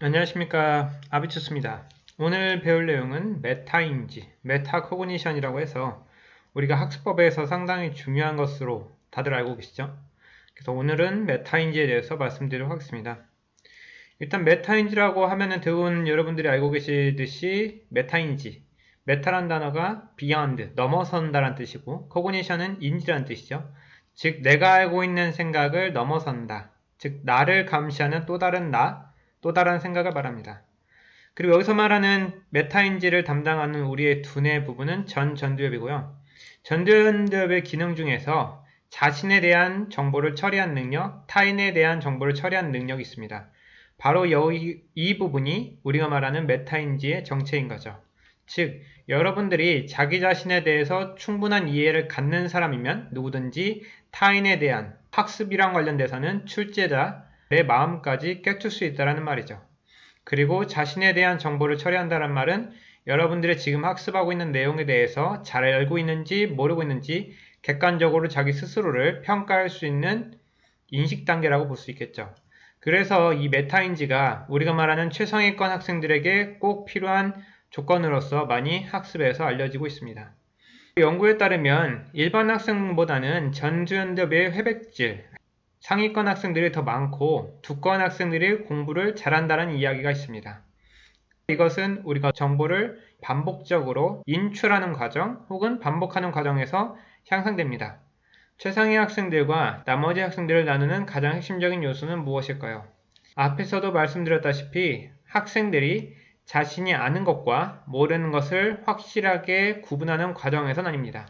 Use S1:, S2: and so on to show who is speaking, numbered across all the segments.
S1: 안녕하십니까, 아비투스입니다. 오늘 배울 내용은 메타인지, 메타코그니션이라고 해서 우리가 학습법에서 상당히 중요한 것으로 다들 알고 계시죠? 그래서 오늘은 메타인지에 대해서 말씀드리도록 하겠습니다. 일단 메타인지라고 하면은 대부분 여러분들이 알고 계시듯이 메타인지, 메타란 단어가 beyond, 넘어선다란 뜻이고 코그니션은 인지란 뜻이죠. 즉 내가 알고 있는 생각을 넘어선다. 즉 나를 감시하는 또 다른 나, 또 다른 생각을 말합니다. 그리고 여기서 말하는 메타인지를 담당하는 우리의 두뇌 부분은 전두엽이고요. 전두엽의 기능 중에서 자신에 대한 정보를 처리한 능력, 타인에 대한 정보를 처리한 능력이 있습니다. 바로 이 부분이 우리가 말하는 메타인지의 정체인 거죠. 즉, 여러분들이 자기 자신에 대해서 충분한 이해를 갖는 사람이면 누구든지 타인에 대한 학습이랑 관련돼서는 출제자의 마음까지 꿰뚫 수 있다는 말이죠. 그리고 자신에 대한 정보를 처리한다는 말은 여러분들이 지금 학습하고 있는 내용에 대해서 잘 알고 있는지 모르고 있는지 객관적으로 자기 스스로를 평가할 수 있는 인식 단계라고 볼 수 있겠죠. 그래서 이 메타인지가 우리가 말하는 최상위권 학생들에게 꼭 필요한 조건으로서 많이 학습에서 알려지고 있습니다. 연구에 따르면 일반 학생보다는 전두엽의 회백질, 상위권 학생들이 더 많고 두꺼운 학생들이 공부를 잘한다는 이야기가 있습니다. 이것은 우리가 정보를 반복적으로 인출하는 과정 혹은 반복하는 과정에서 향상됩니다. 최상위 학생들과 나머지 학생들을 나누는 가장 핵심적인 요소는 무엇일까요? 앞에서도 말씀드렸다시피 학생들이 자신이 아는 것과 모르는 것을 확실하게 구분하는 과정에서 나뉩니다.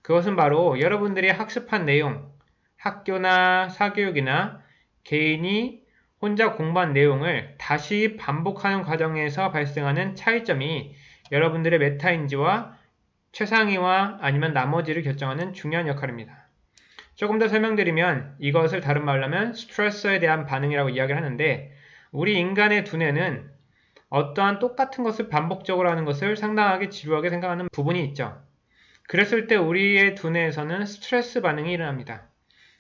S1: 그것은 바로 여러분들이 학습한 내용, 학교나 사교육이나 개인이 혼자 공부한 내용을 다시 반복하는 과정에서 발생하는 차이점이 여러분들의 메타인지와 최상위와 아니면 나머지를 결정하는 중요한 역할입니다. 조금 더 설명드리면 이것을 다른 말로 하면 스트레스에 대한 반응이라고 이야기를 하는데 우리 인간의 두뇌는 어떠한 똑같은 것을 반복적으로 하는 것을 상당하게 지루하게 생각하는 부분이 있죠. 그랬을 때 우리의 두뇌에서는 스트레스 반응이 일어납니다.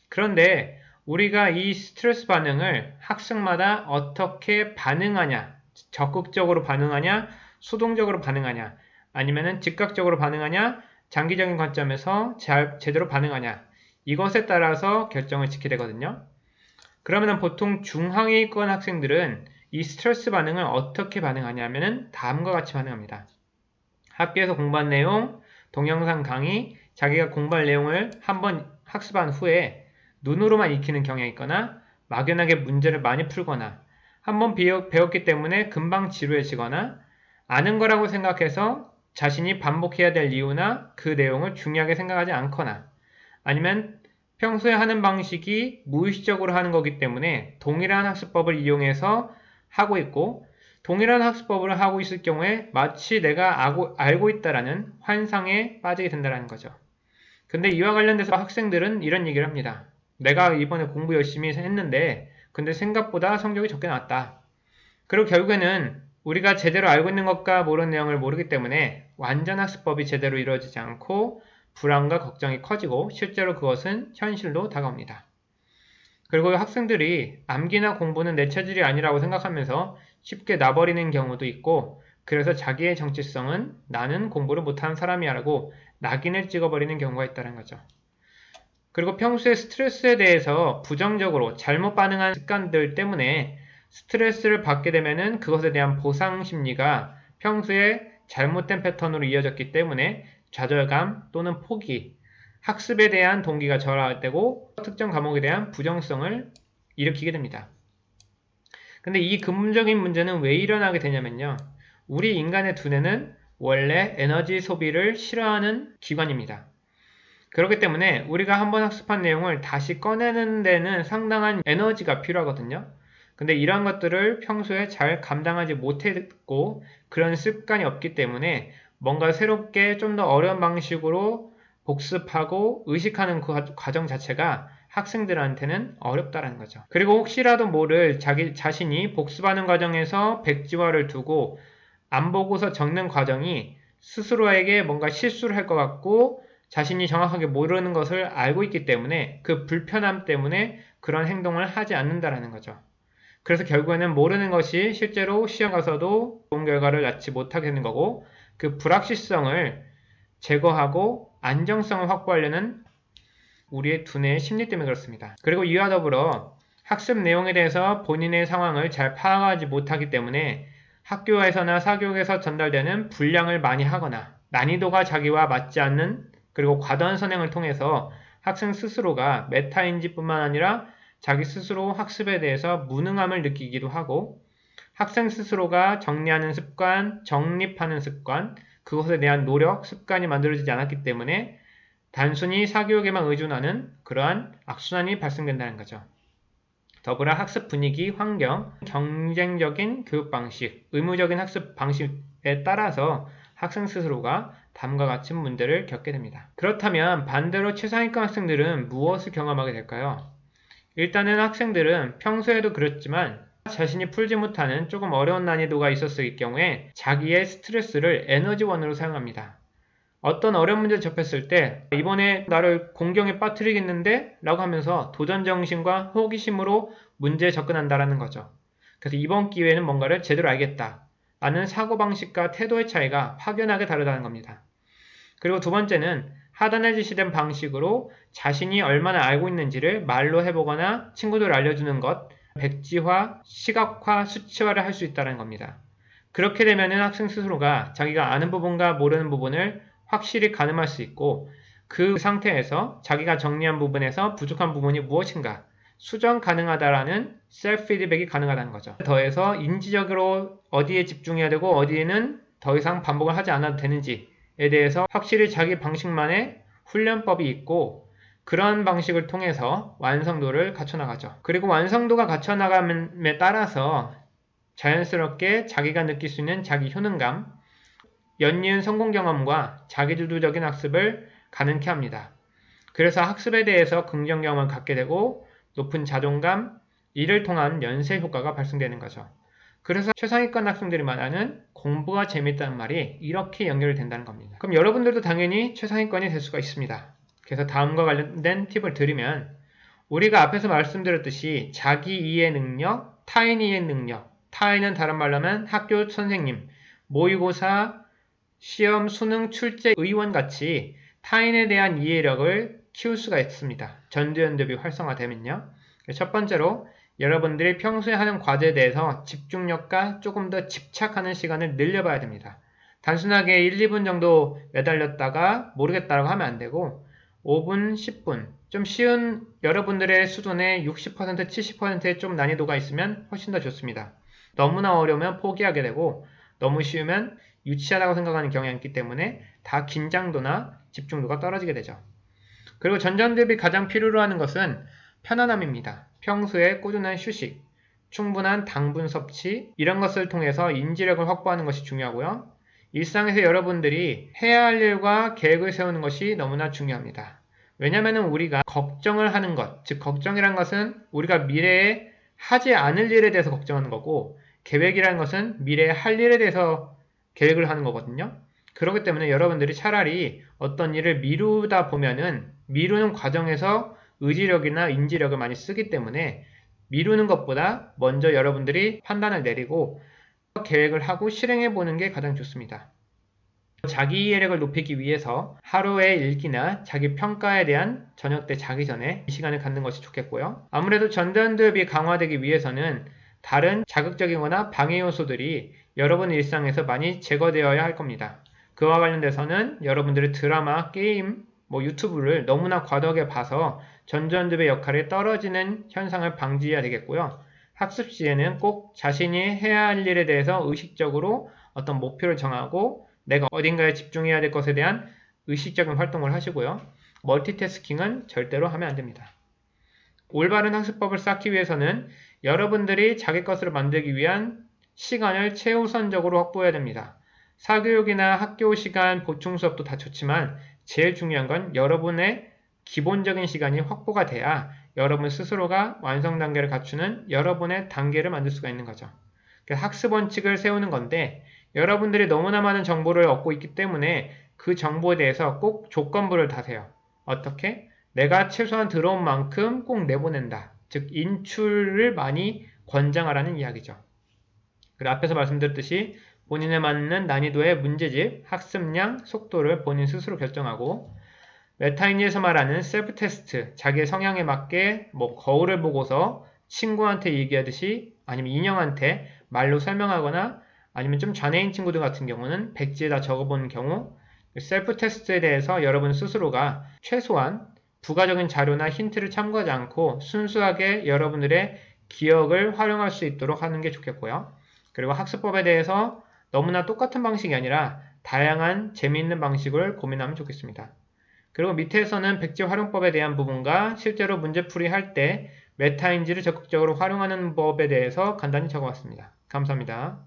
S1: 그런데 우리가 이 스트레스 반응을 학생마다 어떻게 반응하냐, 적극적으로 반응하냐, 수동적으로 반응하냐, 아니면은 즉각적으로 반응하냐, 장기적인 관점에서 제대로 반응하냐, 이것에 따라서 결정을 짓게 되거든요. 그러면 보통 중하위권 학생들은 이 스트레스 반응을 어떻게 반응하냐면은 다음과 같이 반응합니다. 학교에서 공부한 내용, 동영상 강의, 자기가 공부할 내용을 한번 학습한 후에 눈으로만 익히는 경향이 있거나 막연하게 문제를 많이 풀거나 한번 배웠기 때문에 금방 지루해지거나 아는 거라고 생각해서 자신이 반복해야 될 이유나 그 내용을 중요하게 생각하지 않거나 아니면 평소에 하는 방식이 무의식적으로 하는 거기 때문에 동일한 학습법을 이용해서 하고 있고 동일한 학습법을 하고 있을 경우에 마치 내가 알고 있다라는 환상에 빠지게 된다는 거죠. 근데 이와 관련돼서 학생들은 이런 얘기를 합니다. 내가 이번에 공부 열심히 했는데 근데 생각보다 성적이 적게 나왔다. 그리고 결국에는 우리가 제대로 알고 있는 것과 모르는 내용을 모르기 때문에 완전 학습법이 제대로 이루어지지 않고 불안과 걱정이 커지고 실제로 그것은 현실로 다가옵니다. 그리고 학생들이 암기나 공부는 내 체질이 아니라고 생각하면서 쉽게 놔버리는 경우도 있고 그래서 자기의 정체성은 나는 공부를 못하는 사람이야 라고 낙인을 찍어버리는 경우가 있다는 거죠. 그리고 평소에 스트레스에 대해서 부정적으로 잘못 반응한 습관들 때문에 스트레스를 받게 되면은 그것에 대한 보상 심리가 평소에 잘못된 패턴으로 이어졌기 때문에 좌절감 또는 포기, 학습에 대한 동기가 저하되고 특정 과목에 대한 부정성을 일으키게 됩니다. 근데 이 근본적인 문제는 왜 일어나게 되냐면요. 우리 인간의 두뇌는 원래 에너지 소비를 싫어하는 기관입니다. 그렇기 때문에 우리가 한번 학습한 내용을 다시 꺼내는 데는 상당한 에너지가 필요하거든요. 근데 이러한 것들을 평소에 잘 감당하지 못했고 그런 습관이 없기 때문에 뭔가 새롭게 좀 더 어려운 방식으로 복습하고 의식하는 그 과정 자체가 학생들한테는 어렵다는 거죠. 그리고 혹시라도 모를 자기 자신이 복습하는 과정에서 백지화를 두고 안 보고서 적는 과정이 스스로에게 뭔가 실수를 할 것 같고 자신이 정확하게 모르는 것을 알고 있기 때문에 그 불편함 때문에 그런 행동을 하지 않는다라는 거죠. 그래서 결국에는 모르는 것이 실제로 시험 가서도 좋은 결과를 낳지 못하게 되는 거고, 그 불확실성을 제거하고 안정성을 확보하려는 우리의 두뇌의 심리 때문에 그렇습니다. 그리고 이와 더불어 학습 내용에 대해서 본인의 상황을 잘 파악하지 못하기 때문에 학교에서나 사교육에서 전달되는 분량을 많이 하거나 난이도가 자기와 맞지 않는 그리고 과도한 선행을 통해서 학생 스스로가 메타인지뿐만 아니라 자기 스스로 학습에 대해서 무능함을 느끼기도 하고 학생 스스로가 정리하는 습관, 정립하는 습관, 그것에 대한 노력, 습관이 만들어지지 않았기 때문에 단순히 사교육에만 의존하는 그러한 악순환이 발생된다는 거죠. 더불어 학습 분위기, 환경, 경쟁적인 교육 방식, 의무적인 학습 방식에 따라서 학생 스스로가 다음과 같은 문제를 겪게 됩니다. 그렇다면 반대로 최상위권 학생들은 무엇을 경험하게 될까요? 일단은 학생들은 평소에도 그렇지만 자신이 풀지 못하는 조금 어려운 난이도가 있었을 경우에 자기의 스트레스를 에너지원으로 사용합니다. 어떤 어려운 문제를 접했을 때 이번에 나를 공경에 빠뜨리겠는데? 라고 하면서 도전정신과 호기심으로 문제에 접근한다는 거죠. 그래서 이번 기회에는 뭔가를 제대로 알겠다. 라는 사고방식과 태도의 차이가 확연하게 다르다는 겁니다. 그리고 두 번째는 하단에 지시된 방식으로 자신이 얼마나 알고 있는지를 말로 해보거나 친구들 알려주는 것, 백지화, 시각화, 수치화를 할 수 있다는 겁니다. 그렇게 되면 학생 스스로가 자기가 아는 부분과 모르는 부분을 확실히 가늠할 수 있고 그 상태에서 자기가 정리한 부분에서 부족한 부분이 무엇인가 수정 가능하다라는 셀프 피드백이 가능하다는 거죠. 더해서 인지적으로 어디에 집중해야 되고 어디에는 더 이상 반복을 하지 않아도 되는지에 대해서 확실히 자기 방식만의 훈련법이 있고 그런 방식을 통해서 완성도를 갖춰나가죠. 그리고 완성도가 갖춰나감에 따라서 자연스럽게 자기가 느낄 수 있는 자기 효능감, 연이은 성공 경험과 자기주도적인 학습을 가능케 합니다. 그래서 학습에 대해서 긍정 경험을 갖게 되고 높은 자존감, 이를 통한 연쇄 효과가 발생되는 거죠. 그래서 최상위권 학생들이 말하는 공부가 재밌다는 말이 이렇게 연결된다는 겁니다. 그럼 여러분들도 당연히 최상위권이 될 수가 있습니다. 그래서 다음과 관련된 팁을 드리면 우리가 앞에서 말씀드렸듯이 자기 이해 능력, 타인 이해 능력, 타인은 다른 말로 하면 학교 선생님, 모의고사, 시험, 수능, 출제, 의원 같이 타인에 대한 이해력을 키울 수가 있습니다. 전두연대비 활성화되면요. 첫 번째로 여러분들이 평소에 하는 과제에 대해서 집중력과 조금 더 집착하는 시간을 늘려봐야 됩니다. 단순하게 1, 2분 정도 매달렸다가 모르겠다고 하면 안 되고 5분, 10분 좀 쉬운 여러분들의 수준의 60%, 70%의 좀 난이도가 있으면 훨씬 더 좋습니다. 너무나 어려우면 포기하게 되고 너무 쉬우면 유치하다고 생각하는 경향이 있기 때문에 다 긴장도나 집중도가 떨어지게 되죠. 그리고 전전 대비 가장 필요로 하는 것은 편안함입니다. 평소에 꾸준한 휴식, 충분한 당분 섭취 이런 것을 통해서 인지력을 확보하는 것이 중요하고요. 일상에서 여러분들이 해야 할 일과 계획을 세우는 것이 너무나 중요합니다. 왜냐하면 우리가 걱정을 하는 것, 즉 걱정이란 것은 우리가 미래에 하지 않을 일에 대해서 걱정하는 거고 계획이라는 것은 미래에 할 일에 대해서 계획을 하는 거거든요. 그렇기 때문에 여러분들이 차라리 어떤 일을 미루다 보면은 미루는 과정에서 의지력이나 인지력을 많이 쓰기 때문에 미루는 것보다 먼저 여러분들이 판단을 내리고 계획을 하고 실행해 보는 게 가장 좋습니다. 자기 이해력을 높이기 위해서 하루의 일기나 자기 평가에 대한 저녁 때 자기 전에 이 시간을 갖는 것이 좋겠고요. 아무래도 전두연도협이 강화되기 위해서는 다른 자극적이거나 방해 요소들이 여러분 일상에서 많이 제거되어야 할 겁니다. 그와 관련돼서는 여러분들의 드라마, 게임, 유튜브를 너무나 과도하게 봐서 전두연도의 역할이 떨어지는 현상을 방지해야 되겠고요. 학습 시에는 꼭 자신이 해야 할 일에 대해서 의식적으로 어떤 목표를 정하고 내가 어딘가에 집중해야 될 것에 대한 의식적인 활동을 하시고요. 멀티태스킹은 절대로 하면 안 됩니다. 올바른 학습법을 쌓기 위해서는 여러분들이 자기 것으로 만들기 위한 시간을 최우선적으로 확보해야 됩니다. 사교육이나 학교 시간, 보충 수업도 다 좋지만 제일 중요한 건 여러분의 기본적인 시간이 확보가 돼야 여러분 스스로가 완성 단계를 갖추는 여러분의 단계를 만들 수가 있는 거죠. 학습 원칙을 세우는 건데 여러분들이 너무나 많은 정보를 얻고 있기 때문에 그 정보에 대해서 꼭 조건부를 다세요. 어떻게? 내가 최소한 들어온 만큼 꼭 내보낸다. 즉 인출을 많이 권장하라는 이야기죠. 그리고 앞에서 말씀드렸듯이 본인에 맞는 난이도의 문제집, 학습량, 속도를 본인 스스로 결정하고 메타인지에서 말하는 셀프 테스트, 자기의 성향에 맞게 거울을 보고서 친구한테 얘기하듯이 아니면 인형한테 말로 설명하거나 아니면 좀 장애인 친구들 같은 경우는 백지에다 적어보는 경우 셀프 테스트에 대해서 여러분 스스로가 최소한 부가적인 자료나 힌트를 참고하지 않고 순수하게 여러분들의 기억을 활용할 수 있도록 하는 게 좋겠고요. 그리고 학습법에 대해서 너무나 똑같은 방식이 아니라 다양한 재미있는 방식을 고민하면 좋겠습니다. 그리고 밑에서는 백지 활용법에 대한 부분과 실제로 문제풀이 할 때 메타인지를 적극적으로 활용하는 법에 대해서 간단히 적어봤습니다. 감사합니다.